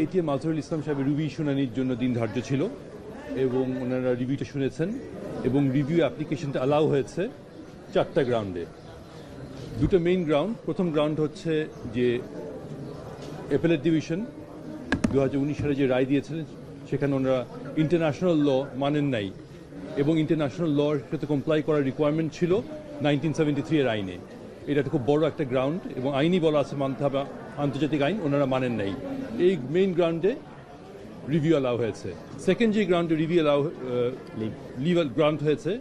ATM Mazharul Islam সাহেবের review শুনানির জন্য দিন ধার্য ছিল এবং ওনারা রিভিউটা শুনেছেন এবং রিভিউ অ্যাপ্লিকেশনটা অ্যালাউ হয়েছে 4টা গ্রাউন্ডে। দুটো মেইন গ্রাউন্ড, প্রথম গ্রাউন্ড হচ্ছে যে অ্যাপেলেট ডিভিশন 2019 সালে যে রায় দিয়েছিলেন সেখানে ওনারা ইন্টারন্যাশনাল ল মানেন নাই এবং ইন্টারন্যাশনাল লর সাথে কমপ্লাই করার রিকোয়ারমেন্ট ছিল 1973 এর আইনে। এটা খুব বড় একটা গ্রাউন্ড এবং আইনই বলা আছে মানতে হবে আন্তর্জাতিক আইন, ওনারা মানেন নাই। এই মেইন গ্রাউন্ডে রিভিউ অ্যালাউ হয়েছে। সেকেন্ড যে গ্রাউন্ডে রিভিউ লিভ গ্রাউন্ড হয়েছে,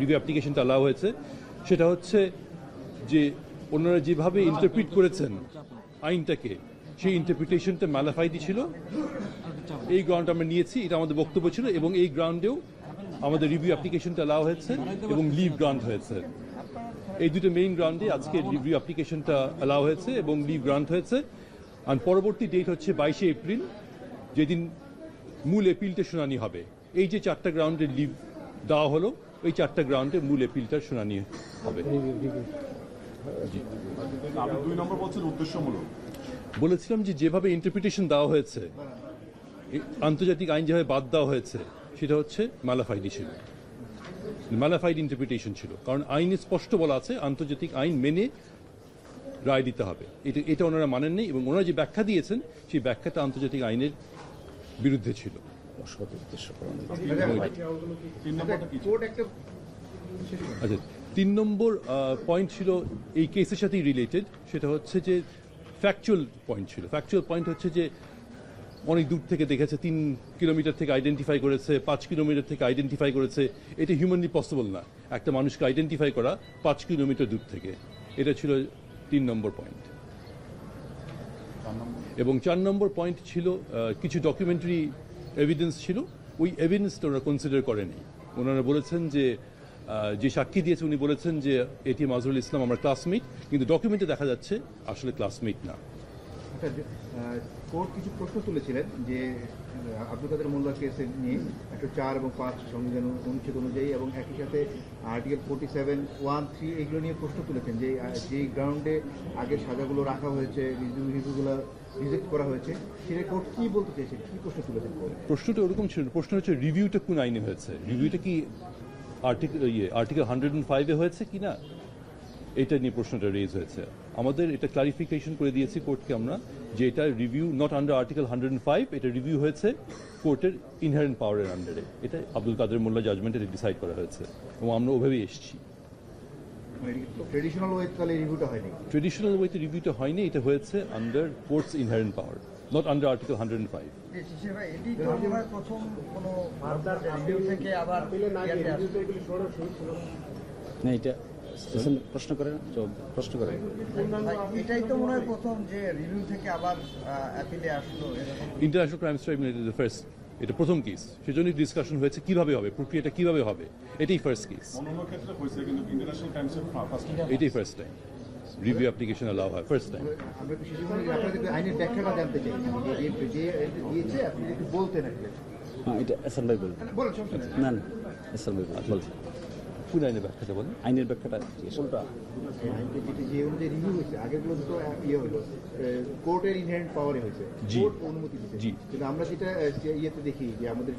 রিভিউ অ্যাপ্লিকেশনটা অ্যালাউ হয়েছে, সেটা হচ্ছে যে ওনারা যেভাবে ইন্টারপ্রিট করেছেন আইনটাকে সেই ইন্টারপ্রিটেশনটা ম্যালাফাইডি ছিল। এই গ্রাউন্ড আমরা নিয়েছি, এটা আমাদের বক্তব্য ছিল এবং এই গ্রাউন্ডেও আমাদের রিভিউ অ্যাপ্লিকেশনটা অ্যালাউ হয়েছে এবং লিভ গ্রাউন্ড হয়েছে। এই দুটো মেইন গ্রাউন্ডে আজকে রিভিউ অ্যাপ্লিকেশনটা অ্যালাউ হয়েছে এবং লিভ গ্রাউন্ড হয়েছে। আর পরবর্তী ডেট হচ্ছে 22শে এপ্রিল, যেদিন মূল এপিলটা শুনানি হবে। এই যে 4টা গ্রাউন্ডে লিভ দেওয়া হলো, ওই 4টা গ্রাউন্ডে মূল এপিলটার শুনানি হবে। বলেছিলাম যে যেভাবে ইন্টারপ্রিটেশন দেওয়া হয়েছে, আন্তর্জাতিক আইন যেভাবে বাদ দেওয়া হয়েছে, সেটা হচ্ছে ম্যালাফাইডি ছিল, ম্যালাফাইড ইন্টারপ্রিটেশন ছিল। কারণ আইনে স্পষ্ট বলা আছে আন্তর্জাতিক আইন মেনে রায় দিতে হবে, এটা ওনারা মানেননি এবং ওনারা যে ব্যাখ্যা দিয়েছেন সেই ব্যাখ্যাটা আন্তর্জাতিক আইনের বিরুদ্ধে ছিল। আচ্ছা, 3 নম্বর পয়েন্ট ছিল এই কেসের সাথেই রিলেটেড, সেটা হচ্ছে যে ফ্যাকচুয়াল পয়েন্ট ছিল। ফ্যাকচুয়াল পয়েন্ট হচ্ছে যে অনেক দূর থেকে দেখেছে, 3 কিলোমিটার থেকে আইডেন্টিফাই করেছে, 5 কিলোমিটার থেকে আইডেন্টিফাই করেছে। এটা হিউম্যানলি পসিবল না একটা মানুষকে আইডেন্টিফাই করা 5 কিলোমিটার দূর থেকে। এটা ছিল 3 নম্বর পয়েন্ট। এবং 4 নম্বর পয়েন্ট ছিল কিছু ডকুমেন্টারি এভিডেন্স ছিল, ওই এভিডেন্সটা ওরা কনসিডার করেনি। ওনারা বলেছেন যে যে সাক্ষী দিয়েছে উনি বলেছেন যে এটিএম মাজহারুল ইসলাম আমার ক্লাসমেট, কিন্তু ডকুমেন্টে দেখা যাচ্ছে আসলে ক্লাসমেট না। কোর্ট কিছু প্রশ্ন তুলেছিলেন যে আব্দুল কাদের মোল্লা কেসে নিয়ে 104 এবং 5 সংবিধান অনুচ্ছেদ অনুযায়ী এবং একই সাথে আর্টিকেল 47, 1, 3 এগুলো নিয়ে প্রশ্ন তুলেছেন যে যেই গ্রাউন্ডে আগে সাজাগুলো রাখা হয়েছে, রিভিউগুলো রিজেক্ট করা হয়েছে, সেটা কোর্ট কি বলতে চেয়েছেন, কি প্রশ্ন তুলেছেন? প্রশ্নটা ওরকম ছিল, প্রশ্ন হচ্ছে রিভিউটা কোন আইনে হয়েছে, রিভিউটা কি আর্টিকেল 105-এ হয়েছে কিনা, এটা নিয়ে প্রশ্নটা রেজ হয়েছে। আমাদের এটা ক্লারিফিকেশন করে দিয়েছি কোর্টকে আমরা যে এটা রিভিউ নট আন্ডার আর্টিকেল 105, এটা রিভিউ হয়েছে কোর্টের ইনহেরেন্ট পাওয়ারের আন্ডারে। এটা আব্দুল কাদের মোল্লা জাজমেন্টে ডিসাইড করা হয়েছে এবং আমরা ওভাবেই এসেছি। ট্রেডিশনাল ওয়েতে রিভিউটা হয়নি, এটা হয়েছে under courts inherent power, not under article 105। না, এটা প্রশ্ন করেন, প্রশ্ন করেন। এটাই তো মনে হয় প্রথম যে রিভিউ থেকে আবার অ্যাপিলে আসলো। ইন্টারন্যাশনাল ক্রাইমস ট্রাইব্যুনাল ফার্স্ট, এটা প্রথম কেস, সেজন্যই ডিসকাশন হয়েছে কিভাবে হবে, প্রক্রিয়াটা কিভাবে হবে। এটাই ফার্স্ট কেস, এটাই first time review application allow হয়, ফার্স্ট টাইম। আইনের ব্যাখ্যাটা জানতে চাই, দিয়েছে আপনি একটু বলতেন। এটা এসএন ভাই বলুন। না না, এসএন ভাই বলুন। কোন আইনের ব্যাখ্যাটা বলেন? আইনের ব্যাখ্যাটা কোনটা? যে অনুযায়ী রিভিউ হয়েছে, আগেগুলো তো ইয়ে হলো কোর্টের ইনহেরেন্ট পাওয়ারে হয়েছে, কোর্ট অনুমতি দিচ্ছে। কিন্তু আমরা যেটা ইয়েতে দেখি যে আমাদের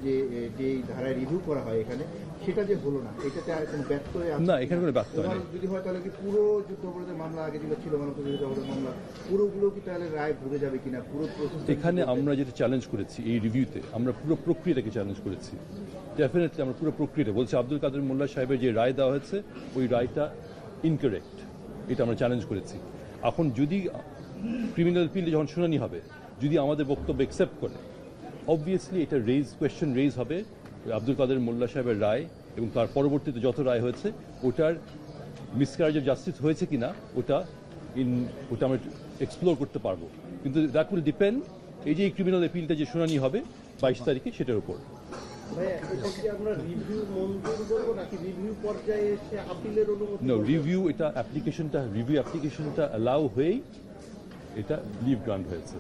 যে ধারায় রিভিউ করা হয় এখানে, সেটা যে হলো না, এটাতে কোনো ব্যর্থ না, এখানে কোনো ব্যর্থ নেই। যদি হয় তাহলে কি পুরো যুদ্ধাপরাধের মামলা আগে যেগুলো ছিল মানবতাবিরোধী অপরাধের মামলা, পুরোগুলো কি তাহলে রায় ভুলে যাবে কিনা? পুরো এখানে আমরা যেটা চ্যালেঞ্জ করেছি এই রিভিউতে, আমরা পুরো প্রক্রিয়াটাকে চ্যালেঞ্জ করেছি। ডেফিনেটলি আমরা পুরো প্রক্রিয়াটা বলছি আব্দুল কাদের মোল্লা সাহেবের যে রায় দেওয়া হয়েছে ওই রায়টা ইনকারেক্ট, এটা আমরা চ্যালেঞ্জ করেছি। এখন যদি ক্রিমিনাল পিলে যখন শুনানি হবে, যদি আমাদের বক্তব্য অ্যাকসেপ্ট করে, অবভিয়াসলি এটা কোয়েশ্চেন রেজ হবে আব্দুল কাদের মোল্লা সাহেবের রায় এবং তার পরবর্তীতে যত রায় হয়েছে ওটার মিসক্যারেজ অফ জাস্টিস হয়েছে কিনা ওটা আমরা এক্সপ্লোর করতে পারবো। কিন্তু দ্যাট উইল ডিপেন্ড এই যে ক্রিমিনাল অ্যাপিলটা যে শুনানি হবে 22 তারিখে, সেটার উপর। রিভিউ এটা রিভিউ অ্যাপ্লিকেশনটা অ্যালাউ হয়েই এটা লিভ গ্রান্ট হয়েছে।